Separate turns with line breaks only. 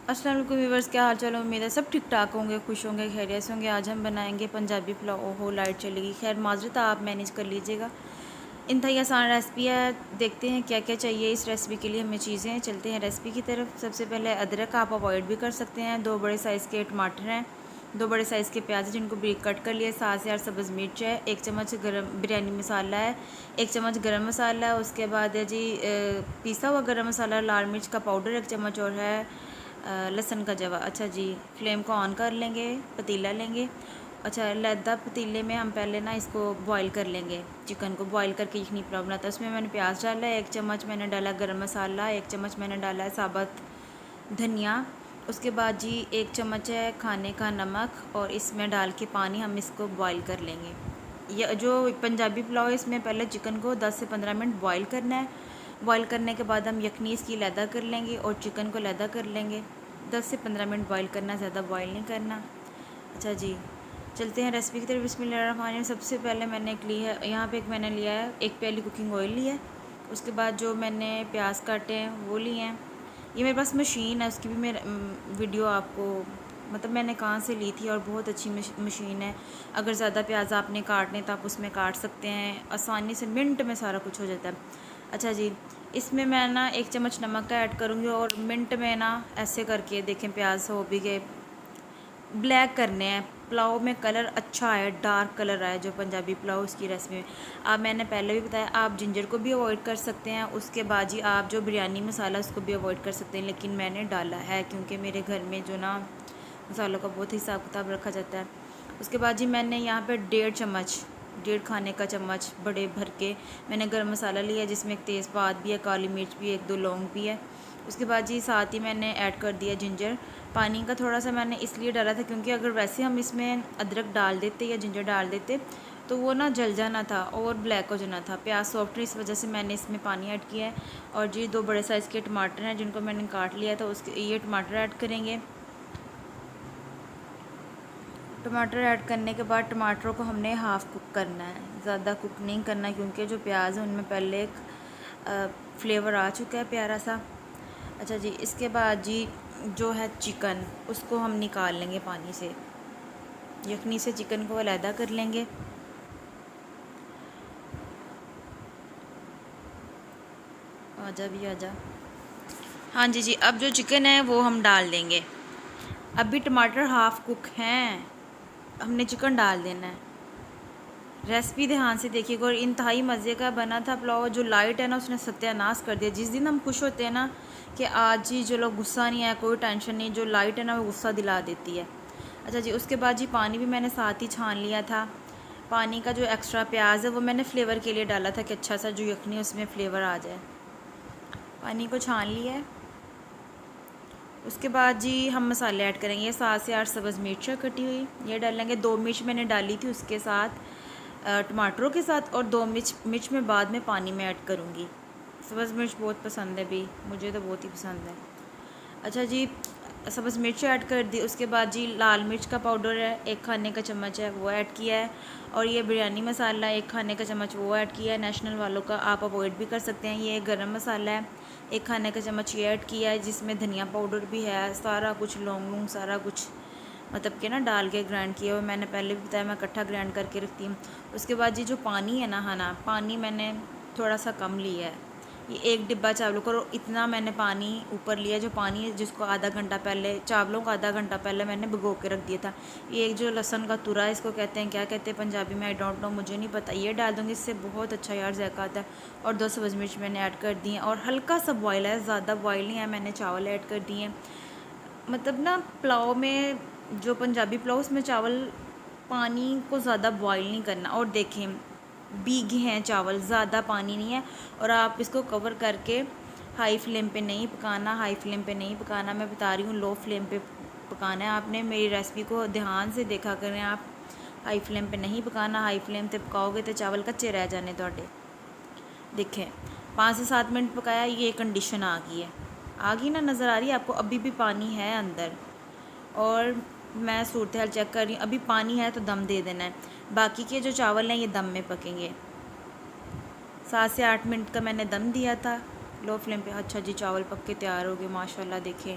अस्सलाम वालेकुम व्यूअर्स, क्या हाल चाल है। उम्मीद है सब ठीक ठाक होंगे, खुश होंगे, खैरियत से होंगे। आज हम बनाएंगे पंजाबी पुलाव। ओहो लाइट चलेगी, खैर माजरत आप मैनेज कर लीजिएगा। इंतहाई आसान रेसिपी है। देखते हैं क्या क्या चाहिए इस रेसिपी के लिए हमें चीज़ें। चलते हैं रेसिपी की तरफ। सबसे पहले अदरक आप अवॉइड भी कर सकते हैं। 2 बड़े साइज़ के टमाटर हैं, 2 बड़े साइज़ के प्याज जिनको ब्रीक कट कर लिए, 7 से 8 सब्ज़ मिर्च है, 1 चम्मच गरम बिरयानी मसाला है, 1 चम्मच गरम मसाला है। उसके बाद है जी पिसा हुआ गरम मसाला, लाल मिर्च का पाउडर 1 चम्मच और है लहसुन का जवा। अच्छा जी, फ्लेम को ऑन कर लेंगे, पतीला लेंगे। अच्छा, लैदा पतीले में हम पहले ना इसको बॉईल कर लेंगे। चिकन को बॉईल करके यखनी पुलाव बनाता है। उसमें मैंने प्याज डाला है, 1 चम्मच मैंने डाला गरम मसाला, 1 चम्मच मैंने डाला है साबुत धनिया। उसके बाद जी 1 चम्मच है खाने का नमक, और इसमें डाल के पानी हम इसको बॉईल कर लेंगे। यह जो पंजाबी पुलाव है इसमें पहले चिकन को 10 से 15 मिनट बॉईल करना है। बॉईल करने के बाद हम यखनी इसकी लैदा कर लेंगे और चिकन को लैदा कर लेंगे। 10 से 15 मिनट बॉईल करना, ज़्यादा बॉईल नहीं करना। अच्छा जी, चलते हैं रेसिपी की तरफ। बिस्मिल्लाहिर्रहमानिर्रहीम। सबसे पहले मैंने एक ली है, यहाँ पे एक मैंने लिया है 1 प्याली कुकिंग ऑयल लिया है। उसके बाद जो मैंने प्याज काटे हैं वो लिए हैं। ये मेरे पास मशीन है, उसकी भी मैं वीडियो आपको मतलब मैंने कहाँ से ली थी, और बहुत अच्छी मशीन है। अगर ज़्यादा प्याज आपने काटने तो आप उसमें काट सकते हैं, आसानी से मिनट में सारा कुछ हो जाता है। अच्छा जी, इसमें मैं ना 1 चम्मच नमक का ऐड करूँगी, और मिनट में ना ऐसे करके देखें प्याज हो भी गए, ब्लैक करने हैं। पुलाव में कलर अच्छा आए, डार्क कलर आए जो पंजाबी पुलाव उसकी रेसिपी में। आप मैंने पहले भी बताया, आप जिंजर को भी अवॉइड कर सकते हैं। उसके बाद जी आप जो बिरयानी मसाला उसको भी अवॉइड कर सकते हैं, लेकिन मैंने डाला है क्योंकि मेरे घर में जो ना मसालों का बहुत हिसाब किताब रखा जाता है। उसके बाद जी मैंने यहाँ पे 1.5 खाने का चम्मच बड़े भर के मैंने गरम मसाला लिया, जिसमें एक तेज़पात भी है, काली मिर्च भी है, 1-2 लौंग भी है। उसके बाद जी साथ ही मैंने ऐड कर दिया जिंजर। पानी का थोड़ा सा मैंने इसलिए डाला था क्योंकि अगर वैसे हम इसमें अदरक डाल देते या जिंजर डाल देते तो वो ना जल जाना था और ब्लैक हो जाना था। प्याज सॉफ्ट, इस वजह से मैंने इसमें पानी ऐड किया है। और जी 2 बड़े साइज़ के टमाटर हैं जिनको मैंने काट लिया था, उसके ये टमाटर ऐड करेंगे। टमाटर ऐड करने के बाद टमाटरों को हमने हाफ़ कुक करना है, ज़्यादा कुक नहीं करना, क्योंकि जो प्याज है उनमें पहले एक फ्लेवर आ चुका है प्यारा सा। अच्छा जी, इसके बाद जी जो है चिकन उसको हम निकाल लेंगे पानी से, यखनी से चिकन को अलहदा कर लेंगे। आजा भी आजा। हाँ जी जी, अब जो चिकन है वो हम डाल देंगे। अभी टमाटर हाफ़ कुक हैं, हमने चिकन डाल देना है। रेसिपी ध्यान से देखिएगा, और इंतहाई मज़े का बना था पुलाव। जो लाइट है ना उसने सत्यानाश कर दिया। जिस दिन हम खुश होते हैं ना कि आज ही चलो गुस्सा नहीं है, कोई टेंशन नहीं, जो लाइट है ना वो गुस्सा दिला देती है। अच्छा जी, उसके बाद जी पानी भी मैंने साथ ही छान लिया था। पानी का जो एक्स्ट्रा प्याज है वो मैंने फ्लेवर के लिए डाला था कि अच्छा सा जो यखनी उसमें फ्लेवर आ जाए। पानी को छान लिया है। उसके बाद जी हम मसाले ऐड करेंगे। 7 से 8 सब्ज़ मिर्च कटी हुई ये डालेंगे। 2 मिर्च मैंने डाली थी उसके साथ टमाटरों के साथ, और 2 मिर्च में बाद में पानी में ऐड करूँगी। सब्ज़ मिर्च बहुत पसंद है भी, मुझे तो बहुत ही पसंद है। अच्छा जी, सब्ज़ मिर्च ऐड कर दी। उसके बाद जी लाल मिर्च का पाउडर है 1 खाने का चम्मच है वो ऐड किया है, और ये बिरयानी मसाला 1 खाने का चम्मच वो ऐड किया है। नेशनल वालों का आप अवॉइड भी कर सकते हैं। ये गरम मसाला है 1 खाने का चम्मच ये ऐड किया है, जिसमें धनिया पाउडर भी है, सारा कुछ लौंग लूंग सारा कुछ मतलब कि ना डाल के ग्राइंड किया हुआ। मैंने पहले भी बताया मैं इकट्ठा ग्राइंड करके रखती हूँ। उसके बाद जी जो पानी है ना पानी मैंने थोड़ा सा कम लिया है। ये 1 डिब्बा चावलों का, इतना मैंने पानी ऊपर लिया। जो पानी है जिसको आधा घंटा पहले, चावलों को आधा घंटा पहले मैंने भिगो के रख दिया था। ये एक जो लहसुन का तुरा है इसको कहते हैं, क्या कहते हैं पंजाबी में आई डोंट नो, मुझे नहीं पता। ये डाल दूँगी, इससे बहुत अच्छा यार जायका आता है। और 2 सब्ज़ मिर्च मैंने ऐड कर दी हैं, और हल्का सा बॉयल है, ज़्यादा बॉयल नहीं है। मैंने चावल ऐड कर दिए हैं। मतलब ना पुलाव में जो पंजाबी पुलाव उसमें चावल पानी को ज़्यादा बॉईल नहीं करना। और देखें भीगे हैं चावल, ज़्यादा पानी नहीं है। और आप इसको कवर करके हाई फ्लेम पे नहीं पकाना, हाई फ्लेम पे नहीं पकाना, मैं बता रही हूँ लो फ्लेम पे पकाना है आपने। मेरी रेसिपी को ध्यान से देखा करें आप, हाई फ्लेम पे नहीं पकाना। हाई फ्लेम पे पकाओगे तो चावल कच्चे रह जाने तोड़े। देखें 5 से 7 मिनट पकाया, ये कंडीशन आ गई है, आ गई ना, नज़र आ रही है आपको। अभी भी पानी है अंदर, और मैं सूरत हाल चेक कर रही हूँ, अभी पानी है तो दम दे देना है। बाकी के जो चावल हैं ये दम में पकेंगे। 7 से 8 मिनट का मैंने दम दिया था लो फ्लेम पे। अच्छा जी, चावल पक के तैयार हो गए माशाल्लाह। देखें